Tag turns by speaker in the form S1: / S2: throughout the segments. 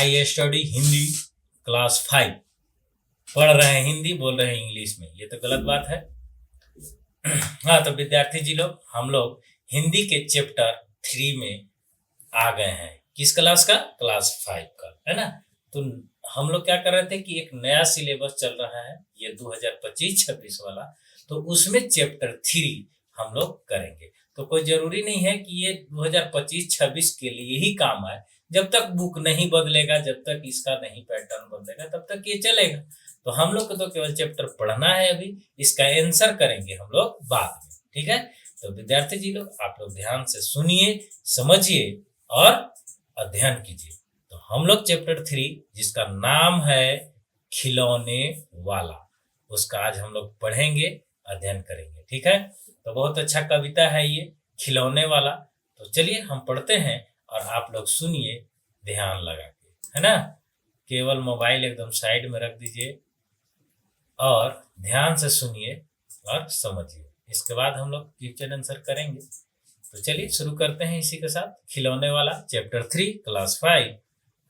S1: I study Hindi class 5। पढ़ रहे हैं हिंदी, बोल रहे हैं इंग्लिश में, ये तो गलत बात है। हाँ, तो विद्यार्थी जी लोग, हम लोग हिंदी के चैप्टर 3 में आ गए हैं। किस क्लास का? क्लास 5 का, है ना। तो हम लोग क्या कर रहे थे कि एक नया सिलेबस चल रहा है, ये 2025-26 वाला, तो उसमें चैप्टर 3 हम लोग करेंगे। तो कोई जरूरी नहीं है कि ये 2025-26 के लिए ही काम आए। जब तक बुक नहीं बदलेगा, जब तक इसका नहीं पैटर्न बदलेगा, तब तक ये चलेगा। तो हम लोग को तो केवल चैप्टर पढ़ना है अभी, इसका आंसर करेंगे हम लोग बाद में, ठीक है। तो विद्यार्थी जी लोग, आप लोग ध्यान से सुनिए, समझिए और अध्ययन कीजिए। तो हम लोग चैप्टर 3, जिसका नाम है खिलौने वाला, उसका आज हम लोग पढ़ेंगे, अध्ययन करेंगे, ठीक है। तो बहुत अच्छा कविता है ये, खिलौने वाला। तो चलिए हम पढ़ते हैं और आप लोग सुनिए ध्यान लगा के, है ना। केवल मोबाइल एकदम साइड में रख दीजिए और ध्यान से सुनिए और समझिए। इसके बाद हम लोग क्वेश्चन आंसर करेंगे। तो चलिए शुरू करते हैं इसी के साथ। खिलौने वाला चैप्टर 3 क्लास 5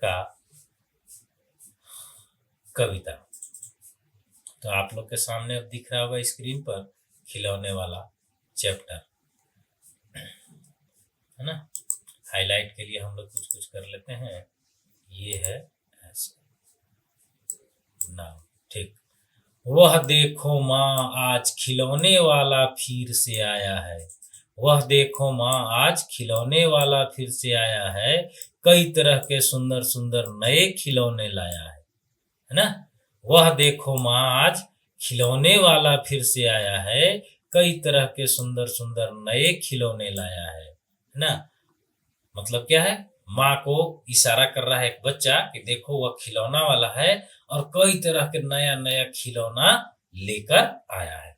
S1: का कविता। तो आप लोग के सामने अब दिख रहा होगा स्क्रीन पर खिलौने वाला चैप्टर, है ना। हाईलाइट के लिए हम लोग कुछ कुछ कर लेते हैं। ये है ऐसे नाम, ठीक। वह देखो माँ, आज खिलौने वाला फिर से आया है। वह देखो माँ, आज खिलौने वाला फिर से आया है। कई तरह के सुंदर सुंदर नए खिलौने लाया है ना। वह देखो माँ, आज खिलौने वाला फिर से आया है। कई तरह के सुंदर सुंदर नए खिलौने लाया है ना। मतलब क्या है? माँ को इशारा कर रहा है एक बच्चा कि देखो वह खिलौना वाला है और कई तरह के नया नया खिलौना लेकर आया है।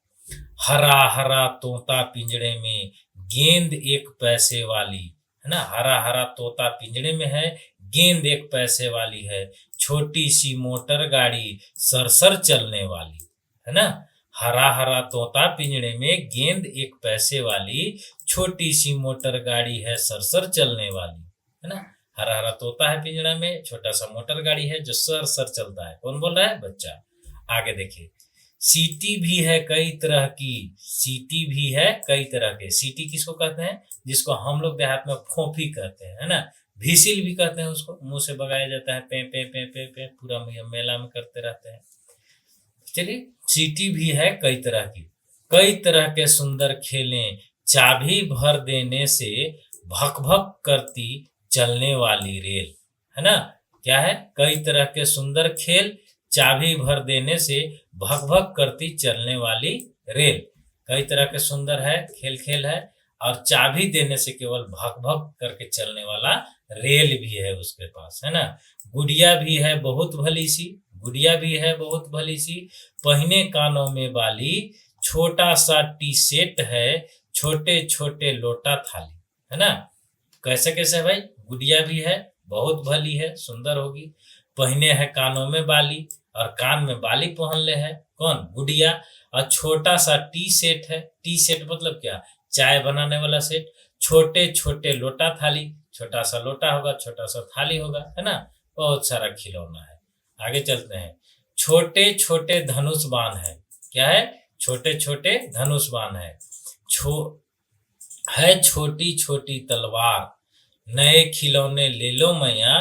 S1: हरा हरा तोता पिंजड़े में, गेंद एक पैसे वाली, है ना। हरा हरा तोता पिंजड़े में है, गेंद एक पैसे वाली है। छोटी सी मोटर गाड़ी सरसर चलने वाली, है ना। हरा हरा तोता पिंजड़े में, गेंद एक पैसे वाली। छोटी सी मोटर गाड़ी है सरसर चलने वाली, है ना। हरा हरा तोता है पिंजड़ा में, छोटा सा मोटर गाड़ी है जो सर सर चलता है। कौन बोल रहा है? बच्चा। आगे देखिए, सीटी भी है कई तरह की। सीटी भी है कई तरह के। सीटी किसको कहते हैं? जिसको हम लोग देहात में फोफी कहते हैं, है ना। व्हिसिल भी कहते हैं उसको, मुंह से बगाया जाता है, पे पे पे पे पे, पूरा मेला में करते रहते हैं। चलिए, सीटी भी है कई तरह की। कई तरह के सुंदर खेलें, चाबी भर देने से भक भक करती चलने वाली रेल, है ना। क्या है? कई तरह के सुंदर खेल, चाबी भर देने से भक भक करती चलने वाली रेल। कई तरह के सुंदर है, खेल खेल है, और चाबी देने से केवल भक भक करके चलने वाला रेल भी है उसके पास, है ना। गुड़िया भी है बहुत भली सी। गुड़िया भी है बहुत भली सी, पहने कानों में बाली। छोटा सा टी सेट है, छोटे छोटे लोटा थाली, है ना। कैसे कैसे भाई? गुड़िया भी है, बहुत भली है, सुंदर होगी। पहने है कानों में बाली, और कान में बाली पहन ले है। कौन? गुड़िया। और छोटा सा टी सेट है। टी सेट मतलब क्या? चाय बनाने वाला सेट। छोटे छोटे लोटा थाली, छोटा सा लोटा होगा, छोटा सा थाली होगा, है ना। बहुत सारा खिलौना है। आगे चलते हैं। छोटे छोटे धनुष बाण है। क्या है? छोटे छोटे धनुष बाण है। छोटी छोटी तलवार। नए खिलौने ले लो मैया,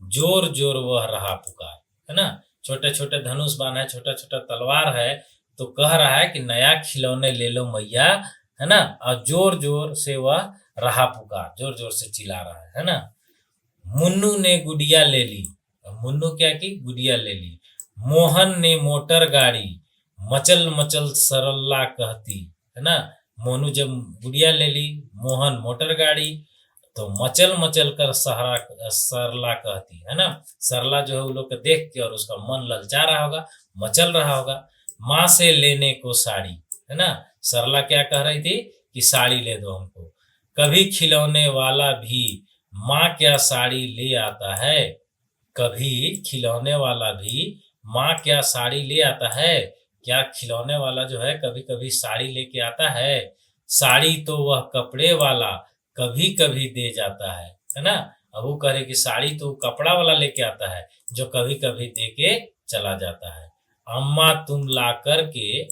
S1: जोर जोर वह रहा पुकार, है ना। छोटे छोटे धनुष बाण है, छोटा छोटा तलवार है, तो कह रहा है कि नया खिलौने ले लो मैया, है ना। और जोर जोर से वह रहा पुकार, जोर जोर से चिल्ला रहा है ना। मुन्नू ने गुड़िया ले ली। मुन्नू क्या की? गुड़िया ले ली। मोहन ने मोटर गाड़ी, मचल मचल सरल्ला कहती, है ना। मोनू जब गुड़िया ले ली, मोहन मोटर गाड़ी, तो मचल मचल कर सरला कहती, है ना। सरला जो है वो लोग को देख के और उसका मन ललचा रहा होगा, मचल रहा होगा। माँ से लेने को साड़ी, है ना। सरला क्या कह रही थी कि साड़ी ले दो हमको। कभी खिलौने वाला भी माँ क्या साड़ी ले आता है। कभी खिलौने वाला भी माँ क्या साड़ी ले आता है। क्या खिलौने वाला जो है कभी कभी साड़ी लेके आता है। साड़ी तो वह कपड़े वाला कभी कभी दे जाता है ना। अब वो कह रहे कि साड़ी तो कपड़ा वाला लेके आता है जो कभी कभी दे के चला जाता है। अम्मा तुम ला करके,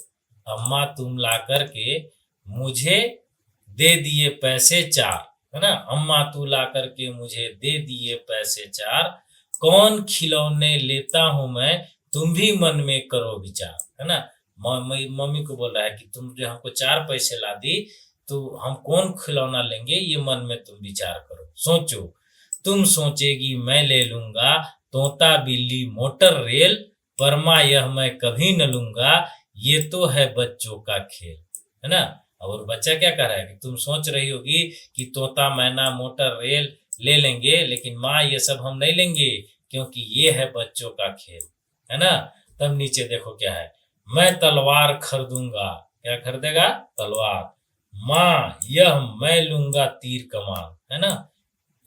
S1: अम्मा तुम ला करके मुझे दे दिए पैसे चार, है ना। अम्मा तू ला करके मुझे दे दिए पैसे चार, कौन खिलौने लेता हूं मैं, तुम भी मन में करो विचार, है ना। मम्मी को बोल रहा है कि तुम जो हमको चार पैसे ला दी तो हम कौन खिलौना लेंगे, ये मन में तुम विचार करो, सोचो। तुम सोचेगी मैं ले लूंगा तोता बिल्ली मोटर रेल, परमा यह मैं कभी न लूंगा, ये तो है बच्चों का खेल, है ना। और बच्चा क्या कह रहा है कि तुम सोच रही होगी कि तोता मैना मोटर रेल ले लेंगे, लेकिन माँ ये सब हम नहीं लेंगे क्योंकि ये है बच्चों का खेल, है ना। तब नीचे देखो क्या है, मैं तलवार खरीदूंगा, क्या खरीदेगा, तलवार, माँ यह मैं लूंगा तीर कमान, है ना।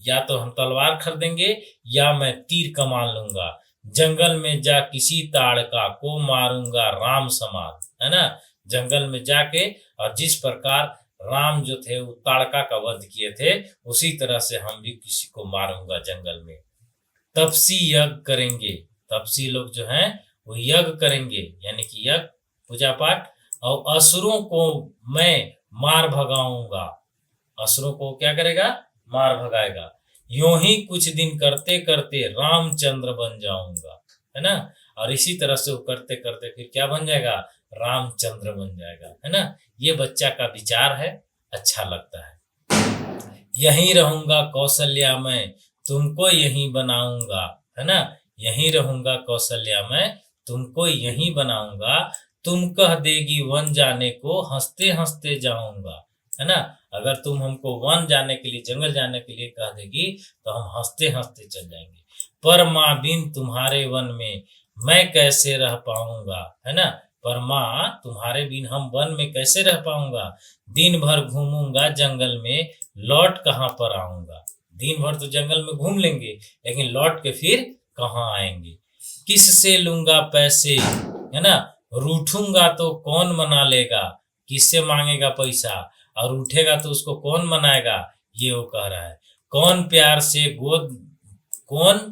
S1: या तो हम तलवार खरीदेंगे या मैं तीर कमान लूंगा, जंगल में जा किसी ताड़का को मारूंगा राम समान, है ना। जंगल में जाके और जिस प्रकार राम जो थे वो ताड़का का वध किए थे उसी तरह से हम भी किसी को मारूंगा जंगल में। तपसी यज्ञ करेंगे, तपसी लोग जो हैं वो यज्ञ करेंगे यानी कि यज्ञ पूजा पाठ, और असुरों को मैं मार भगाऊंगा, असुरों को क्या करेगा, मार भगाएगा, यूं ही कुछ दिन करते करते रामचंद्र बन जाऊंगा, है ना। और इसी तरह से वो करते करते फिर क्या बन जाएगा, रामचंद्र बन जाएगा, है ना। ये बच्चा का विचार है, अच्छा लगता है। यहीं रहूंगा कौशल्या में, तुमको यहीं बनाऊंगा, है ना। यहीं रहूंगा कौशल्या में, तुमको यहीं बनाऊंगा, तुम कह देगी वन जाने को, हंसते हंसते जाऊंगा, है ना। अगर तुम हमको वन जाने के लिए, जंगल जाने के लिए कह देगी तो हम हंसते हंसते चल जाएंगे। पर माँ बिन तुम्हारे वन में मैं कैसे रह पाऊंगा, है ना। पर माँ तुम्हारे बिन हम वन में कैसे रह पाऊंगा, दिन भर घूमूंगा जंगल में, लौट कहाँ पर आऊंगा। दिन भर तो जंगल में घूम लेंगे लेकिन लौट के फिर कहाँ आएंगे। किससे लूंगा पैसे, है ना, रूठूंगा तो कौन मना लेगा, किससे मांगेगा पैसा और उठेगा तो उसको कौन मनाएगा, ये वो कह रहा है। कौन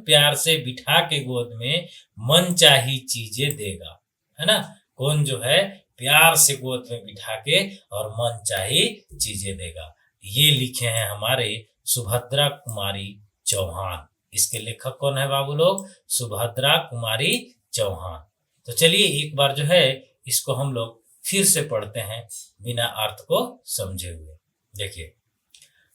S1: प्यार से बिठा के गोद में मन चाही चीजें देगा, है ना। कौन जो है प्यार से गोद में बिठा के और मन चाही चीजें देगा। ये लिखे हैं हमारे सुभद्रा कुमारी चौहान। इसके लेखक कौन है बाबू लोग, सुभद्रा कुमारी चौहान। तो चलिए एक बार जो है इसको हम लोग फिर से पढ़ते हैं बिना अर्थ को समझे हुए। देखिए,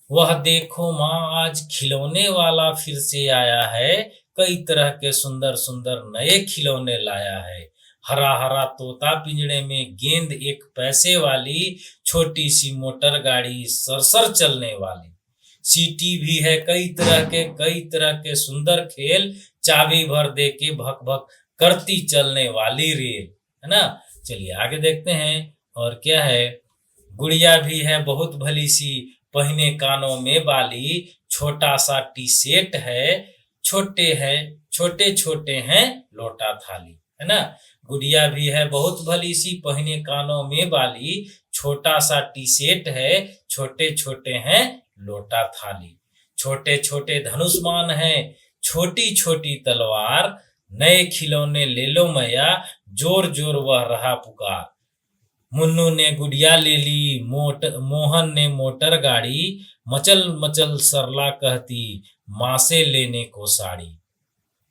S1: वह देखो माँ आज खिलौने वाला फिर से आया है, कई तरह के सुंदर सुंदर नए खिलौने लाया है। हरा हरा तोता पिंजड़े में, गेंद एक पैसे वाली, छोटी सी मोटर गाड़ी सरसर चलने वाली, सीटी भी है कई तरह के सुंदर खेल, चाबी भर दे के भक भक करती चलने वाली रेल, है ना। चलिए आगे देखते हैं और क्या है। गुड़िया भी है बहुत भली सी, पहने कानों में बाली, छोटा सा टी सेट है, छोटे छोटे हैं लोटा थाली, है ना। गुड़िया भी है बहुत भली सी, पहने कानों में बाली, छोटा सा टी सेट है, छोटे छोटे हैं लोटा थाली, छोटे छोटे धनुष्मान हैं, छोटी छोटी तलवार, नए खिलौने ले लो मैया, जोर जोर वह रहा पुकार। मुन्नू ने गुड़िया ले ली, मोहन ने मोटर गाड़ी, मचल मचल सरला कहती माँ से लेने को साड़ी।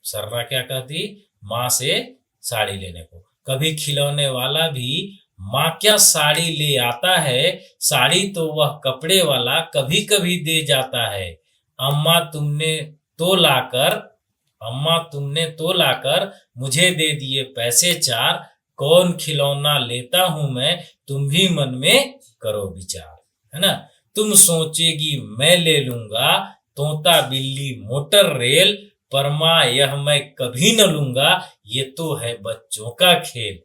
S1: सरला क्या कहती, माँ से साड़ी लेने को। कभी खिलौने वाला भी माँ क्या साड़ी ले आता है, साड़ी तो वह कपड़े वाला कभी कभी दे जाता है। अम्मा तुमने तो लाकर मुझे दे दिए पैसे चार, कौन खिलौना लेता हूं मैं, तुम भी मन में करो विचार, है ना। तुम सोचेगी मैं ले लूंगा तोता बिल्ली मोटर रेल, पर माँ यह मैं कभी न लूंगा, ये तो है बच्चों का खेल।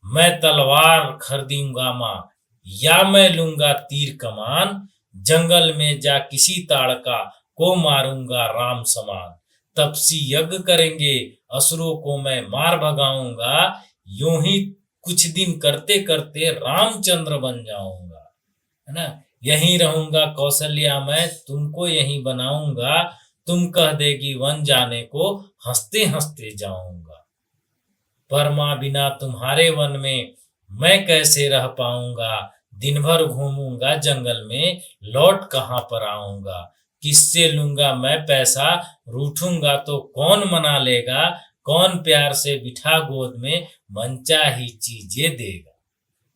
S1: मैं तलवार खरीदूंगा माँ, या मैं लूंगा तीर कमान, जंगल में जा किसी ताड़का को मारूंगा राम समान। तपसी यज्ञ करेंगे, असुरों को मैं मार भगाऊंगा, यूं ही कुछ दिन करते करते रामचंद्र बन जाऊंगा, है ना। यहीं रहूंगा कौशल्या मैं, तुमको यहीं बनाऊंगा, तुम कह देगी वन जाने को, हंसते हंसते जाऊंगा। पर माँ बिना तुम्हारे वन में मैं कैसे रह पाऊंगा। दिन भर घूमूंगा जंगल में, लौट कहाँ पर आऊंगा। किससे लूंगा मैं पैसा, रूठूंगा तो कौन मना लेगा। कौन प्यार से बिठा गोद में, मनचाही चीजें देगा।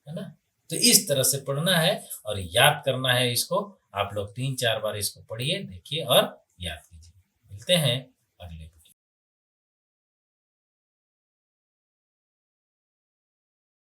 S1: है ना। तो इस तरह से पढ़ना है और याद करना है इसको। आप लोग 3-4 बार इसको पढ़िए, देखिए और याद कीजिए। मिलते हैं अगले